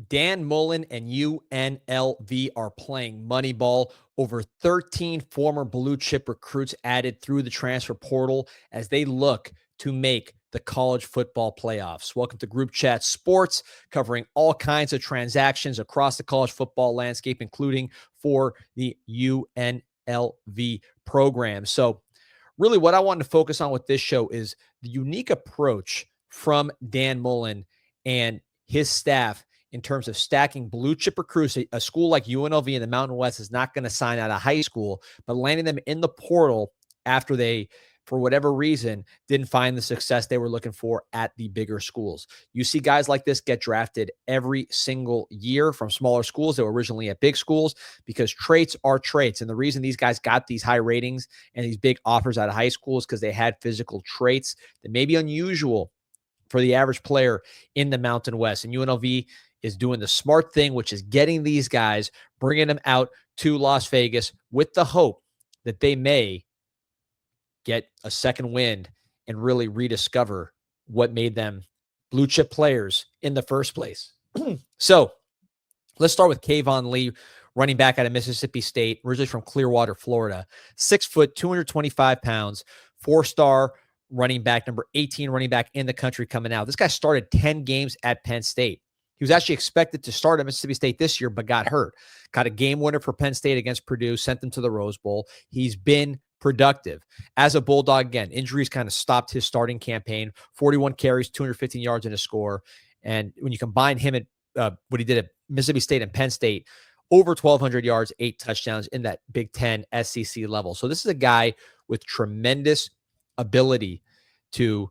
Dan Mullen and UNLV are playing Moneyball. Over 13 former blue chip recruits added through the transfer portal as they look to make the college football playoffs. Welcome to Group Chat Sports, covering all kinds of transactions across the college football landscape, including for the UNLV program. So, really, what I wanted to focus on with this show is the unique approach from Dan Mullen and his staff in terms of stacking blue chip recruits. A school like UNLV in the Mountain West is not going to sign out of high school, but landing them in the portal after they, for whatever reason, didn't find the success they were looking for at the bigger schools. You see guys like this get drafted every single year from smaller schools that were originally at big schools, because traits are traits. And the reason these guys got these high ratings and these big offers out of high school is because they had physical traits that may be unusual for the average player in the Mountain West. And UNLV is doing the smart thing, which is getting these guys, bringing them out to Las Vegas with the hope that they may get a second wind and really rediscover what made them blue chip players in the first place. So let's start with Keyvone Lee, running back out of Mississippi State, originally from Clearwater, Florida. 6 foot, 225 pounds, 4-star running back, number 18 running back in the country coming out. This guy started 10 games at Penn State. He was actually expected to start at Mississippi State this year, but got hurt. Got a game winner for Penn State against Purdue, sent them to the Rose Bowl. He's been productive. As a Bulldog, again, injuries kind of stopped his starting campaign. 41 carries, 215 yards in a score. And when you combine him at what he did at Mississippi State and Penn State, over 1,200 yards, 8 touchdowns in that Big Ten SEC level. So this is a guy with tremendous ability to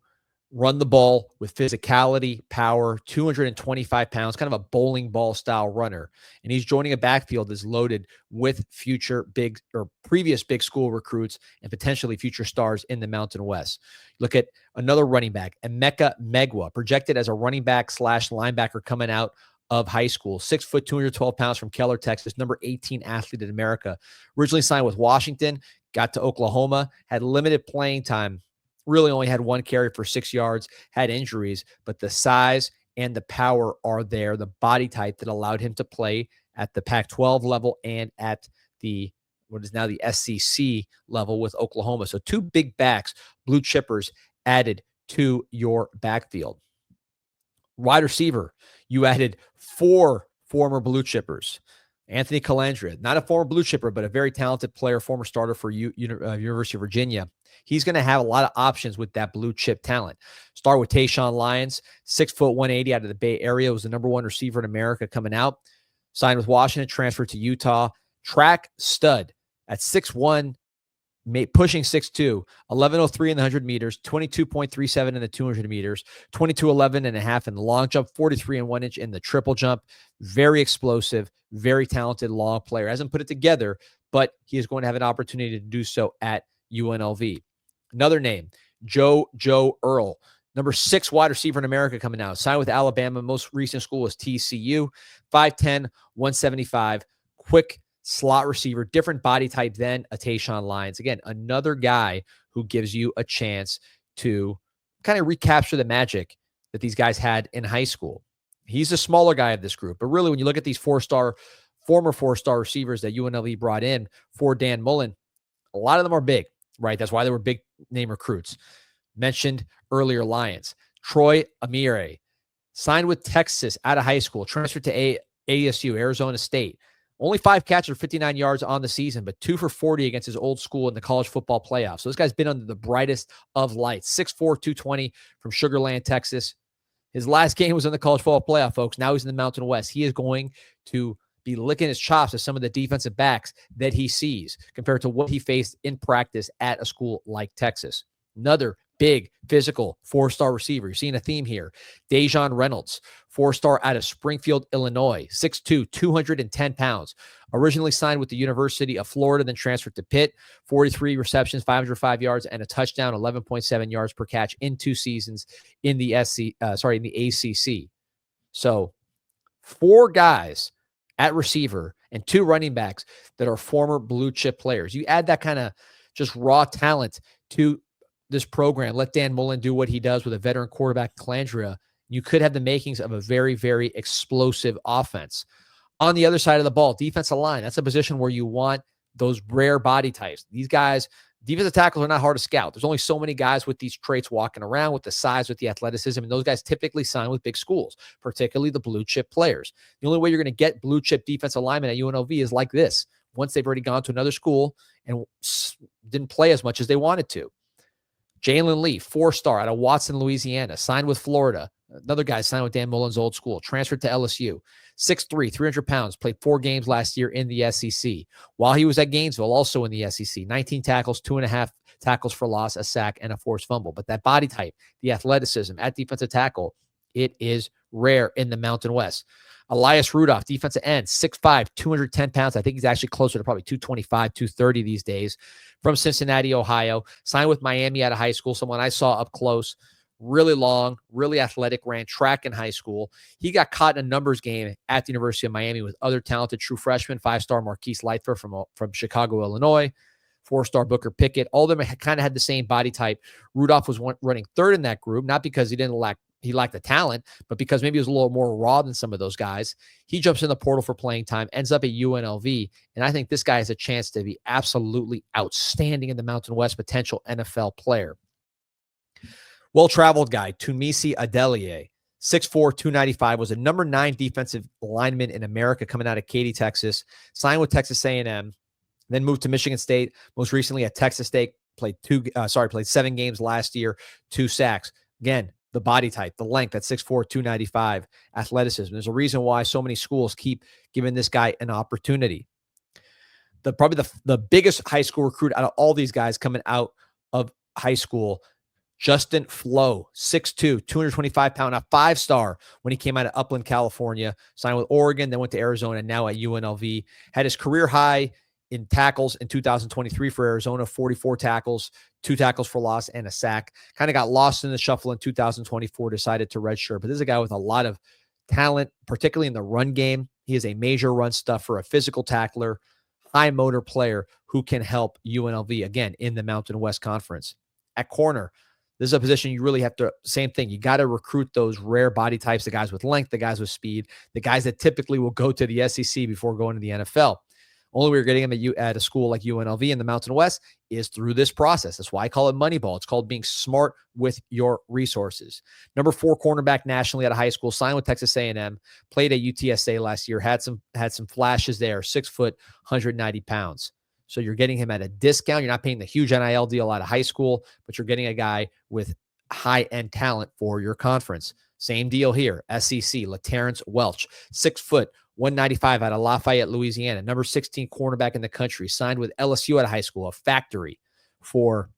run the ball with physicality, power, 225 pounds, kind of a bowling ball style runner. And he's joining a backfield that's loaded with future big or previous big school recruits and potentially future stars in the Mountain West. Look at another running back, Emeka Megwa, projected as a running back / linebacker coming out of high school. 6 foot, 212 pounds from Keller, Texas, number 18 athlete in America. Originally signed with Washington, got to Oklahoma, had limited playing time. Really only had 1 carry for 6 yards, had injuries, but the size and the power are there, the body type that allowed him to play at the Pac-12 level and at the what is now the SEC level with Oklahoma. So 2 big backs, blue chippers added to your backfield. Wide receiver, you added 4 former blue chippers. Anthony Calandria, not a former blue chipper, but a very talented player, former starter for University of Virginia. He's going to have a lot of options with that blue chip talent. Start with Taeshaun, Lyons, 6 foot, 180 out of the Bay Area, was the number 1 receiver in America coming out. Signed with Washington, transferred to Utah. Track stud at 6'1", pushing 6'2", 11:03 in the 100 meters, 22.37 in the 200 meters, 22:11 and a half in the long jump, 43 and 1 inch in the triple jump. Very explosive, very talented long player. Hasn't put it together, but he is going to have an opportunity to do so at UNLV. Another name, JoJo Earle, number 6 wide receiver in America coming out. Signed with Alabama. Most recent school was TCU. 5'10", 175, quick slot receiver, different body type than a Taeshaun Lyons. Again, another guy who gives you a chance to kind of recapture the magic that these guys had in high school. He's the smaller guy of this group, but really when you look at these former 4-star receivers that UNLV brought in for Dan Mullen, a lot of them are big, right? That's why they were big name recruits. Mentioned earlier, Lyons. Troy Amiere, signed with Texas out of high school, transferred to ASU, Arizona State. Only 5 catches for 59 yards on the season, but 2 for 40 against his old school in the college football playoffs. So this guy's been under the brightest of lights. 6'4", 220 from Sugar Land, Texas. His last game was in the college football playoff, folks. Now he's in the Mountain West. He is going to be licking his chops at some of the defensive backs that he sees compared to what he faced in practice at a school like Texas. Another big, physical, 4-star receiver. You're seeing a theme here. Daejon Reynolds, 4-star out of Springfield, Illinois, 6'2", 210 pounds. Originally signed with the University of Florida, then transferred to Pitt. 43 receptions, 505 yards, and a touchdown, 11.7 yards per catch in 2 seasons in the ACC. So 4 guys at receiver and 2 running backs that are former blue chip players. You add that kind of just raw talent to this program. Let Dan Mullen do what he does with a veteran quarterback, Calandria. You could have the makings of a very, very explosive offense. On the other side of the ball, defensive line, that's a position where you want those rare body types. These guys, defensive tackles are not hard to scout. There's only so many guys with these traits walking around, with the size, with the athleticism, and those guys typically sign with big schools, particularly the blue chip players. The only way you're going to get blue chip defensive linemen at UNLV is like this. Once they've already gone to another school and didn't play as much as they wanted to. Jalen Lee, 4-star out of Watson, Louisiana, signed with Florida. Another guy signed with Dan Mullen's old school, transferred to LSU. 6'3", 300 pounds, played 4 games last year in the SEC. While he was at Gainesville, also in the SEC, 19 tackles, 2.5 tackles for loss, a sack, and a forced fumble. But that body type, the athleticism at defensive tackle, it is rare in the Mountain West. Elias Rudolph, defensive end, 6'5", 210 pounds. I think he's actually closer to probably 225, 230 these days. From Cincinnati, Ohio. Signed with Miami out of high school, someone I saw up close. Really long, really athletic, ran track in high school. He got caught in a numbers game at the University of Miami with other talented true freshmen, 5-star Marquise Lightfoot from Chicago, Illinois, 4-star Booker Pickett. All of them kind of had the same body type. Rudolph was running third in that group, not because he lacked the talent, but because maybe he was a little more raw than some of those guys. He jumps in the portal for playing time, ends up at UNLV, and I think this guy has a chance to be absolutely outstanding in the Mountain West, potential NFL player. Well-traveled guy, Tunmise Adeleye, 6'4", 295, was a number 9 defensive lineman in America coming out of Katy, Texas, signed with Texas A&M, then moved to Michigan State, most recently at Texas State, played 7 games last year, 2 sacks. Again, the body type, the length at 6'4", 295, athleticism. There's a reason why so many schools keep giving this guy an opportunity. Probably the biggest high school recruit out of all these guys coming out of high school, Justin Flowe, 6'2", 225-pound, a 5-star when he came out of Upland, California, signed with Oregon, then went to Arizona, and now at UNLV. Had his career high in tackles in 2023 for Arizona, 44 tackles, 2 tackles for loss, and a sack. Kind of got lost in the shuffle in 2024, decided to redshirt. But this is a guy with a lot of talent, particularly in the run game. He is a major run stuffer, a physical tackler, high motor player who can help UNLV, again, in the Mountain West Conference. At corner, this is a position you really have to, same thing. You got to recruit those rare body types, the guys with length, the guys with speed, the guys that typically will go to the SEC before going to the NFL. Only way you're getting them at a school like UNLV in the Mountain West is through this process. That's why I call it moneyball. It's called being smart with your resources. Number 4 cornerback nationally out of high school, signed with Texas A&M, played at UTSA last year, had some flashes there, 6 foot, 190 pounds. So you're getting him at a discount. You're not paying the huge NIL deal out of high school, but you're getting a guy with high-end talent for your conference. Same deal here. SEC, Laterrance Welch, 6 foot, 195 out of Lafayette, Louisiana, number 16 cornerback in the country, signed with LSU out of high school, a factory for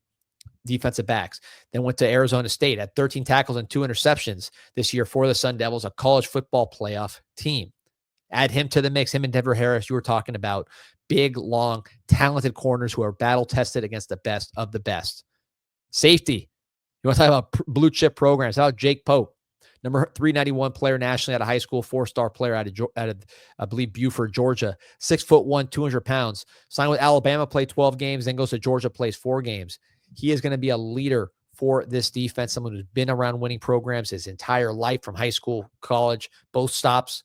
defensive backs. Then went to Arizona State, had 13 tackles and 2 interceptions this year for the Sun Devils, a college football playoff team. Add him to the mix, him and Denver Harris, you were talking about. Big, long, talented corners who are battle-tested against the best of the best. Safety. You want to talk about blue chip programs? How about Jake Pope? Number 391 player nationally out of high school, 4-star player out of I believe, Buford, Georgia. 6'1", 200 pounds. Signed with Alabama, played 12 games, then goes to Georgia, plays 4 games. He is going to be a leader for this defense, someone who's been around winning programs his entire life, from high school, college, both stops.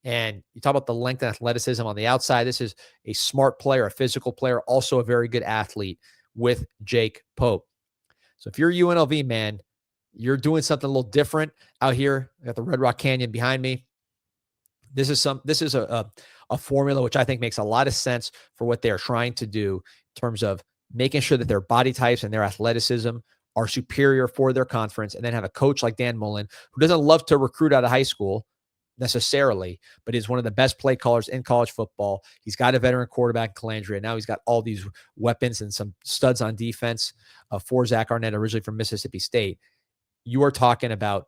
And you talk about the length and athleticism on the outside. This is a smart player, a physical player, also a very good athlete with Jake Pope. So if you're UNLV, man, you're doing something a little different out here. I got the Red Rock Canyon behind me. This is a formula which I think makes a lot of sense for what they're trying to do in terms of making sure that their body types and their athleticism are superior for their conference, and then have a coach like Dan Mullen, who doesn't love to recruit out of high school necessarily, but is one of the best play callers in college football. He's got a veteran quarterback, Calandria. Now he's got all these weapons and some studs on defense for Zach Arnett, originally from Mississippi State. You are talking about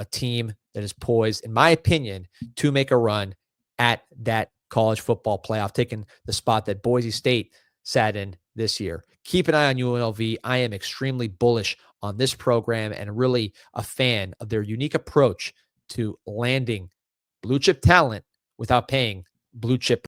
a team that is poised, in my opinion, to make a run at that college football playoff, taking the spot that Boise State sat in this year. Keep an eye on UNLV. I am extremely bullish on this program and really a fan of their unique approach to landing blue chip talent without paying blue chip